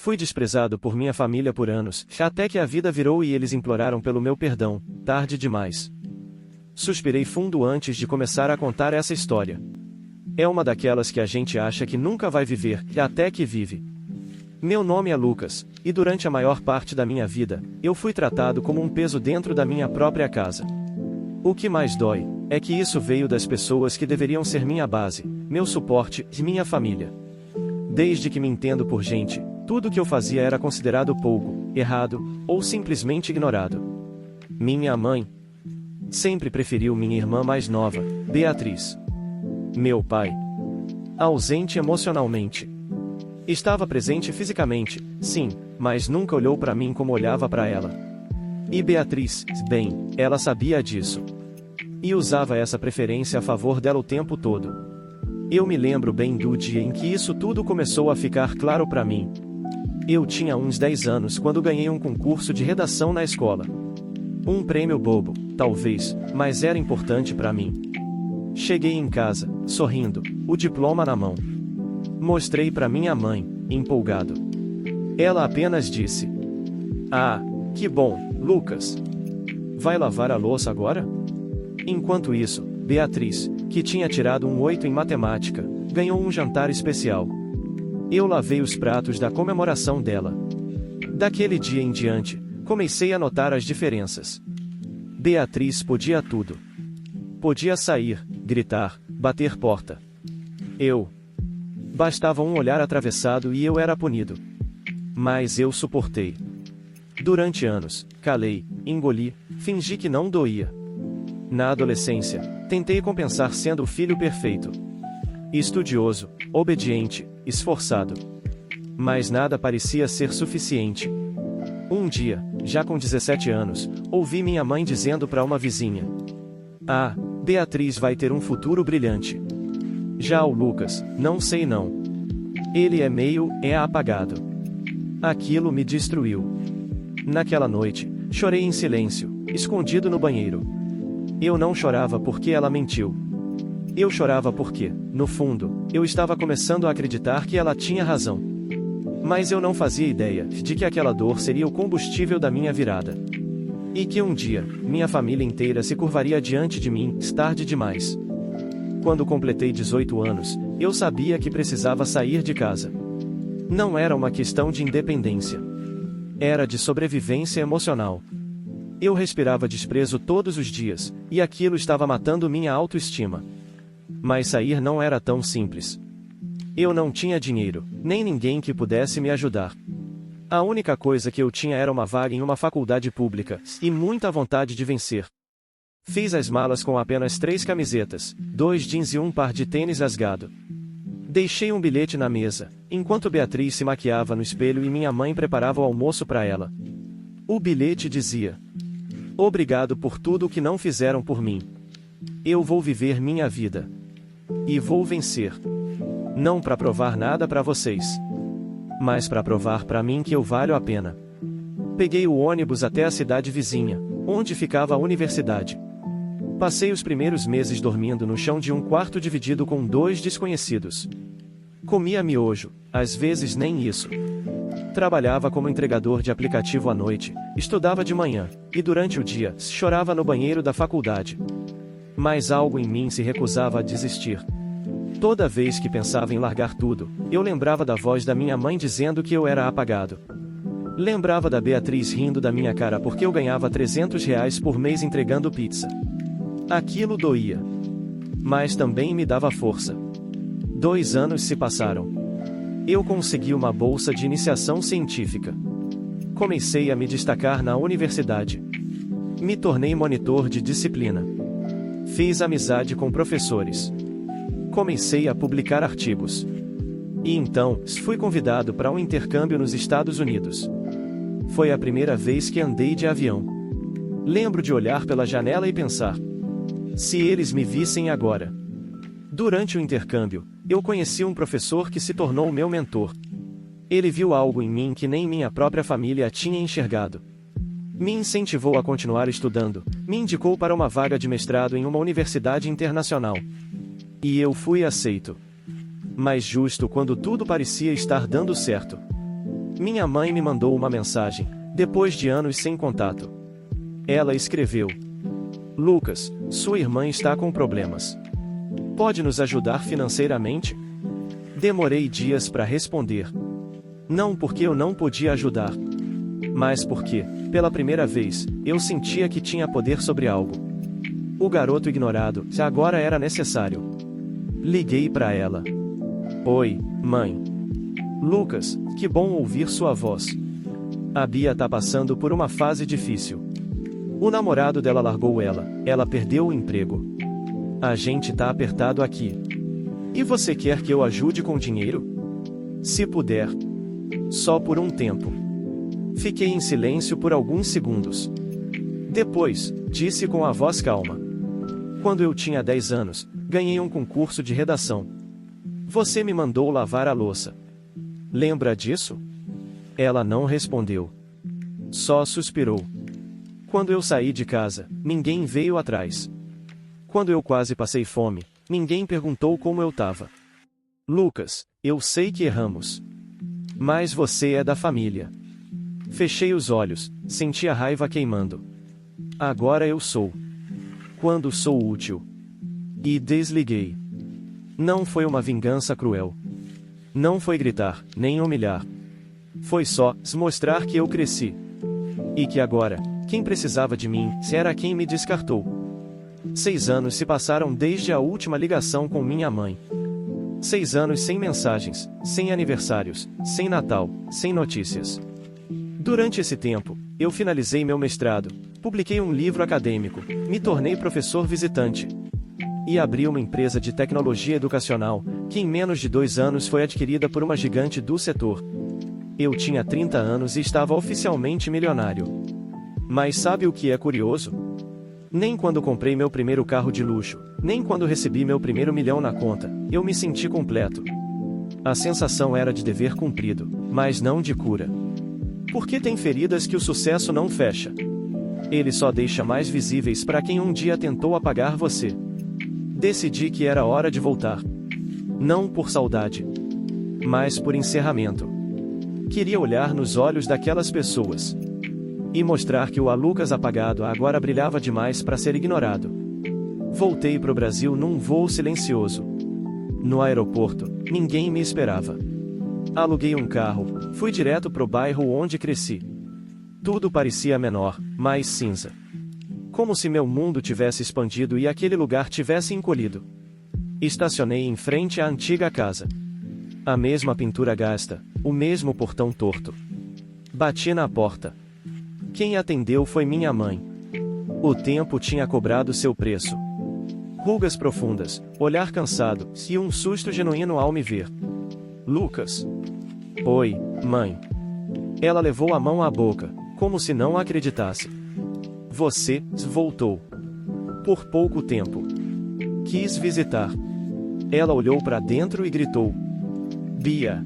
Fui desprezado por minha família por anos, até que a vida virou e eles imploraram pelo meu perdão, tarde demais. Suspirei fundo antes de começar a contar essa história. É uma daquelas que a gente acha que nunca vai viver, até que vive. Meu nome é Lucas, e durante a maior parte da minha vida, eu fui tratado como um peso dentro da minha própria casa. O que mais dói, é que isso veio das pessoas que deveriam ser minha base, meu suporte e minha família. Desde que me entendo por gente, tudo que eu fazia era considerado pouco, errado, ou simplesmente ignorado. Minha mãe sempre preferiu minha irmã mais nova, Beatriz. Meu pai, ausente emocionalmente. Estava presente fisicamente, sim, mas nunca olhou para mim como olhava para ela. E Beatriz, bem, ela sabia disso. E usava essa preferência a favor dela o tempo todo. Eu me lembro bem do dia em que isso tudo começou a ficar claro para mim. Eu tinha uns 10 anos quando ganhei um concurso de redação na escola. Um prêmio bobo, talvez, mas era importante para mim. Cheguei em casa, sorrindo, o diploma na mão. Mostrei para minha mãe, empolgado. Ela apenas disse: "Ah, que bom, Lucas. Vai lavar a louça agora?" Enquanto isso, Beatriz, que tinha tirado um 8 em matemática, ganhou um jantar especial. Eu lavei os pratos da comemoração dela. Daquele dia em diante, comecei a notar as diferenças. Beatriz podia tudo. Podia sair, gritar, bater porta. Bastava um olhar atravessado e eu era punido. Mas eu suportei. Durante anos, calei, engoli, fingi que não doía. Na adolescência, tentei compensar sendo o filho perfeito. Estudioso, obediente, esforçado. Mas nada parecia ser suficiente. Um dia, já com 17 anos, ouvi minha mãe dizendo para uma vizinha: "Ah, Beatriz vai ter um futuro brilhante. Já o Lucas, não sei não. Ele é meio apagado." Aquilo me destruiu. Naquela noite, chorei em silêncio, escondido no banheiro. Eu não chorava porque ela mentiu. Eu chorava porque, no fundo, eu estava começando a acreditar que ela tinha razão. Mas eu não fazia ideia de que aquela dor seria o combustível da minha virada. E que um dia, minha família inteira se curvaria diante de mim, tarde demais. Quando completei 18 anos, eu sabia que precisava sair de casa. Não era uma questão de independência. Era de sobrevivência emocional. Eu respirava desprezo todos os dias, e aquilo estava matando minha autoestima. Mas sair não era tão simples. Eu não tinha dinheiro, nem ninguém que pudesse me ajudar. A única coisa que eu tinha era uma vaga em uma faculdade pública, e muita vontade de vencer. Fiz as malas com apenas 3 camisetas, 2 jeans e um par de tênis rasgado. Deixei um bilhete na mesa, enquanto Beatriz se maquiava no espelho e minha mãe preparava o almoço para ela. O bilhete dizia: "Obrigado por tudo o que não fizeram por mim. Eu vou viver minha vida. E vou vencer. Não para provar nada para vocês, mas para provar para mim que eu valho a pena." Peguei o ônibus até a cidade vizinha, onde ficava a universidade. Passei os primeiros meses dormindo no chão de um quarto dividido com 2 desconhecidos. Comia miojo, às vezes nem isso. Trabalhava como entregador de aplicativo à noite, estudava de manhã, e durante o dia, chorava no banheiro da faculdade. Mas algo em mim se recusava a desistir. Toda vez que pensava em largar tudo, eu lembrava da voz da minha mãe dizendo que eu era apagado. Lembrava da Beatriz rindo da minha cara porque eu ganhava R$ 300 por mês entregando pizza. Aquilo doía. Mas também me dava força. 2 anos se passaram. Eu consegui uma bolsa de iniciação científica. Comecei a me destacar na universidade. Me tornei monitor de disciplina. Fiz amizade com professores. Comecei a publicar artigos. E então, fui convidado para um intercâmbio nos Estados Unidos. Foi a primeira vez que andei de avião. Lembro de olhar pela janela e pensar: se eles me vissem agora. Durante o intercâmbio, eu conheci um professor que se tornou meu mentor. Ele viu algo em mim que nem minha própria família tinha enxergado. Me incentivou a continuar estudando, me indicou para uma vaga de mestrado em uma universidade internacional. E eu fui aceito. Mas justo quando tudo parecia estar dando certo, Minha mãe me mandou uma mensagem, depois de anos sem contato. Ela escreveu: Lucas, sua irmã está com problemas. Pode nos ajudar financeiramente? Demorei dias para responder. Não porque eu não podia ajudar, mas porque, pela primeira vez, eu sentia que tinha poder sobre algo. O garoto ignorado, se agora era necessário. Liguei para ela. Oi, mãe. Lucas, que bom ouvir sua voz. A Bia tá passando por uma fase difícil. O namorado dela largou ela perdeu o emprego. A gente tá apertado aqui. E você quer que eu ajude com dinheiro? Se puder. Só por um tempo. Fiquei em silêncio por alguns segundos. Depois, disse com a voz calma. Quando eu tinha 10 anos, ganhei um concurso de redação. Você me mandou lavar a louça. Lembra disso? Ela não respondeu. Só suspirou. Quando eu saí de casa, ninguém veio atrás. Quando eu quase passei fome, ninguém perguntou como eu tava. Lucas, eu sei que erramos. Mas você é da família. Fechei os olhos, senti a raiva queimando. Agora eu sou. Quando sou útil. E desliguei. Não foi uma vingança cruel. Não foi gritar, nem humilhar. Foi só mostrar que eu cresci. E que agora, quem precisava de mim, era quem me descartou. 6 anos se passaram desde a última ligação com minha mãe. 6 anos sem mensagens, sem aniversários, sem Natal, sem notícias. Durante esse tempo, eu finalizei meu mestrado, publiquei um livro acadêmico, me tornei professor visitante. E abri uma empresa de tecnologia educacional, que em menos de 2 anos foi adquirida por uma gigante do setor. Eu tinha 30 anos e estava oficialmente milionário. Mas sabe o que é curioso? Nem quando comprei meu primeiro carro de luxo, nem quando recebi meu primeiro milhão na conta, eu me senti completo. A sensação era de dever cumprido, mas não de cura. Porque tem feridas que o sucesso não fecha. Ele só deixa mais visíveis para quem um dia tentou apagar você. Decidi que era hora de voltar. Não por saudade, mas por encerramento. Queria olhar nos olhos daquelas pessoas e mostrar que o Lucas apagado agora brilhava demais para ser ignorado. Voltei pro Brasil num voo silencioso. No aeroporto, ninguém me esperava. Aluguei um carro, fui direto pro bairro onde cresci. Tudo parecia menor, mais cinza. Como se meu mundo tivesse expandido e aquele lugar tivesse encolhido. Estacionei em frente à antiga casa. A mesma pintura gasta, o mesmo portão torto. Bati na porta. Quem atendeu foi minha mãe. O tempo tinha cobrado seu preço. Rugas profundas, olhar cansado, e um susto genuíno ao me ver. Lucas. Oi, mãe. Ela levou a mão à boca, como se não acreditasse. Você voltou. Por pouco tempo. Quis visitar. Ela olhou para dentro e gritou: Bia.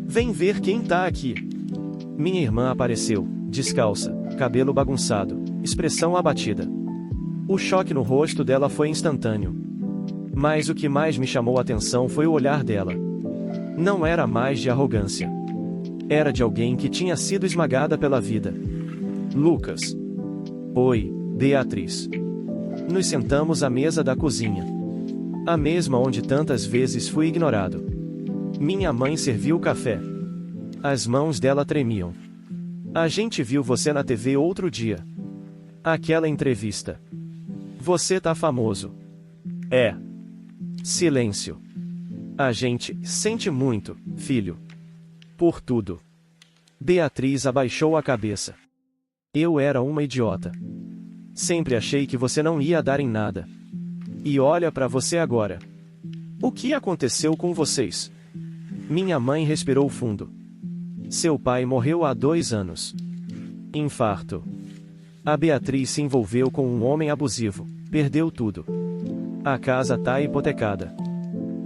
Vem ver quem tá aqui. Minha irmã apareceu, descalça, cabelo bagunçado, expressão abatida. O choque no rosto dela foi instantâneo. Mas o que mais me chamou a atenção foi o olhar dela. Não era mais de arrogância. Era de alguém que tinha sido esmagada pela vida. Lucas. Oi, Beatriz. Nos sentamos à mesa da cozinha. A mesma onde tantas vezes fui ignorado. Minha mãe serviu o café. As mãos dela tremiam. A gente viu você na TV outro dia. Aquela entrevista. Você tá famoso. É. Silêncio. A gente sente muito, filho. Por tudo. Beatriz abaixou a cabeça. Eu era uma idiota. Sempre achei que você não ia dar em nada. E olha pra você agora. O que aconteceu com vocês? Minha mãe respirou fundo. Seu pai morreu há 2 anos. Infarto. A Beatriz se envolveu com um homem abusivo. Perdeu tudo. A casa tá hipotecada.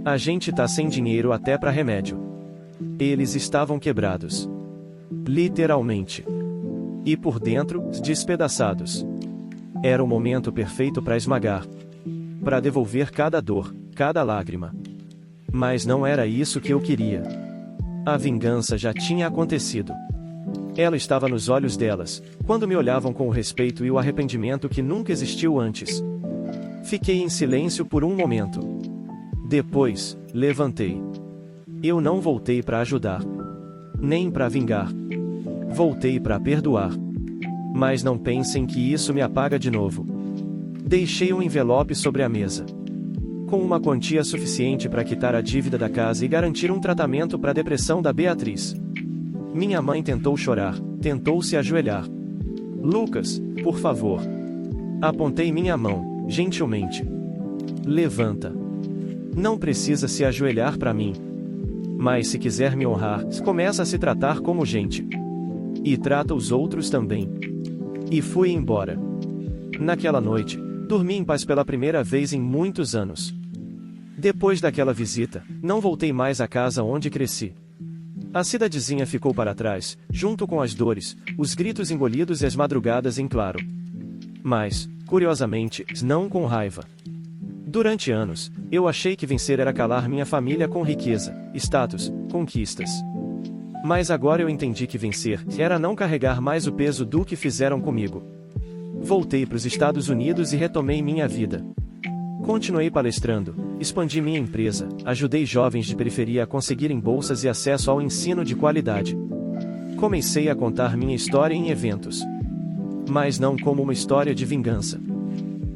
A gente tá sem dinheiro até pra remédio. Eles estavam quebrados. Literalmente. E por dentro, despedaçados. Era o momento perfeito para esmagar. Para devolver cada dor, cada lágrima. Mas não era isso que eu queria. A vingança já tinha acontecido. Ela estava nos olhos delas, quando me olhavam com o respeito e o arrependimento que nunca existiu antes. Fiquei em silêncio por um momento. Depois, levantei. Eu não voltei para ajudar. Nem para vingar. Voltei para perdoar. Mas não pensem que isso me apaga de novo. Deixei um envelope sobre a mesa. Com uma quantia suficiente para quitar a dívida da casa e garantir um tratamento para a depressão da Beatriz. Minha mãe tentou chorar, tentou se ajoelhar. Lucas, por favor. Apontei minha mão, gentilmente. Levanta. Não precisa se ajoelhar para mim. Mas se quiser me honrar, começa a se tratar como gente. E trata os outros também. E fui embora. Naquela noite, dormi em paz pela primeira vez em muitos anos. Depois daquela visita, não voltei mais à casa onde cresci. A cidadezinha ficou para trás, junto com as dores, os gritos engolidos e as madrugadas em claro. Mas, curiosamente, não com raiva. Durante anos, eu achei que vencer era calar minha família com riqueza, status, conquistas. Mas agora eu entendi que vencer era não carregar mais o peso do que fizeram comigo. Voltei para os Estados Unidos e retomei minha vida. Continuei palestrando, expandi minha empresa, ajudei jovens de periferia a conseguirem bolsas e acesso ao ensino de qualidade. Comecei a contar minha história em eventos. Mas não como uma história de vingança.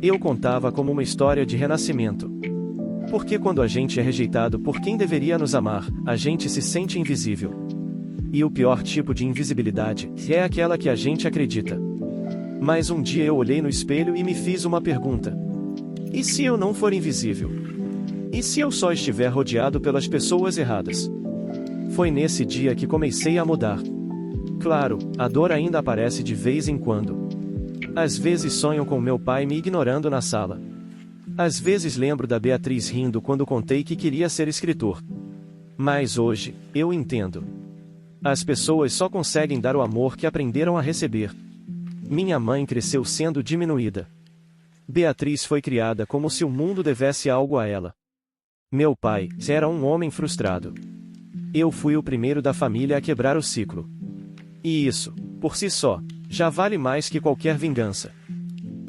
Eu contava como uma história de renascimento. Porque quando a gente é rejeitado por quem deveria nos amar, a gente se sente invisível. E o pior tipo de invisibilidade é aquela que a gente acredita. Mas um dia eu olhei no espelho e me fiz uma pergunta. E se eu não for invisível? E se eu só estiver rodeado pelas pessoas erradas? Foi nesse dia que comecei a mudar. Claro, a dor ainda aparece de vez em quando. Às vezes sonho com meu pai me ignorando na sala. Às vezes lembro da Beatriz rindo quando contei que queria ser escritor. Mas hoje, eu entendo. As pessoas só conseguem dar o amor que aprenderam a receber. Minha mãe cresceu sendo diminuída. Beatriz foi criada como se o mundo devesse algo a ela. Meu pai era um homem frustrado. Eu fui o primeiro da família a quebrar o ciclo. E isso, por si só, já vale mais que qualquer vingança.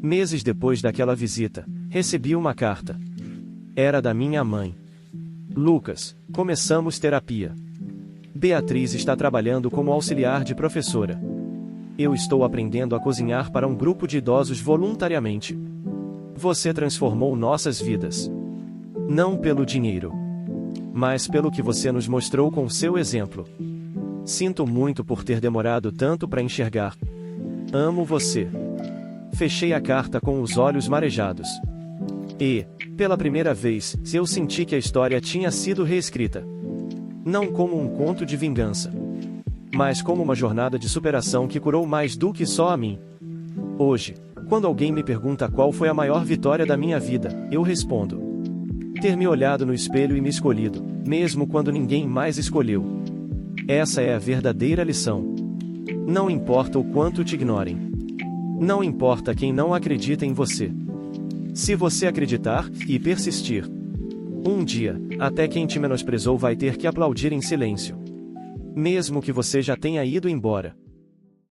Meses depois daquela visita, recebi uma carta. Era da minha mãe. Lucas, começamos terapia. Beatriz está trabalhando como auxiliar de professora. Eu estou aprendendo a cozinhar para um grupo de idosos voluntariamente. Você transformou nossas vidas. Não pelo dinheiro, mas pelo que você nos mostrou com seu exemplo. Sinto muito por ter demorado tanto para enxergar. Amo você. Fechei a carta com os olhos marejados. E, pela primeira vez, eu senti que a história tinha sido reescrita. Não como um conto de vingança, mas como uma jornada de superação que curou mais do que só a mim. Hoje, quando alguém me pergunta qual foi a maior vitória da minha vida, eu respondo: ter me olhado no espelho e me escolhido, mesmo quando ninguém mais escolheu. Essa é a verdadeira lição. Não importa o quanto te ignorem. Não importa quem não acredita em você. Se você acreditar e persistir, um dia, até quem te menosprezou vai ter que aplaudir em silêncio. Mesmo que você já tenha ido embora.